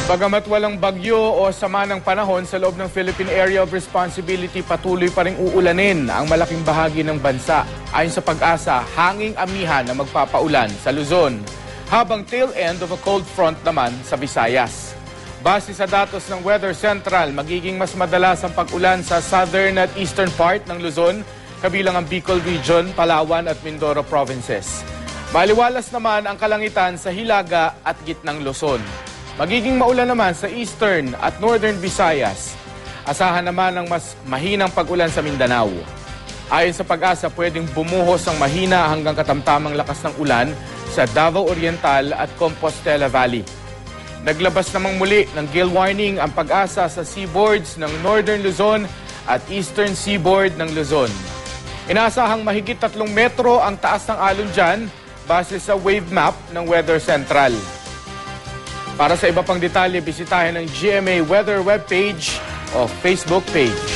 Bagamat walang bagyo o sama ng panahon sa loob ng Philippine Area of Responsibility, patuloy pa ring uulanin ang malaking bahagi ng bansa. Ayon sa Pag-asa, hanging amihan na magpapaulan sa Luzon, habang tail end of a cold front naman sa Visayas. Base sa datos ng Weather Central, magiging mas madalas ang pag-ulan sa southern at eastern part ng Luzon, kabilang ang Bicol Region, Palawan at Mindoro provinces. Maliwalas naman ang kalangitan sa Hilaga at gitnang Luzon. Magiging maulan naman sa eastern at northern Visayas. Asahan naman ng mas mahinang pag-ulan sa Mindanao. Ayon sa Pag-asa, pwedeng bumuhos ang mahina hanggang katamtamang lakas ng ulan sa Davao Oriental at Compostela Valley. Naglabas namang muli ng gale warning ang Pag-asa sa seaboards ng northern Luzon at eastern seaboard ng Luzon. Inaasahang mahigit 3 metro ang taas ng alon dyan base sa wave map ng Weather Central. Para sa iba pang detalye, bisitahin ang GMA Weather webpage o Facebook page.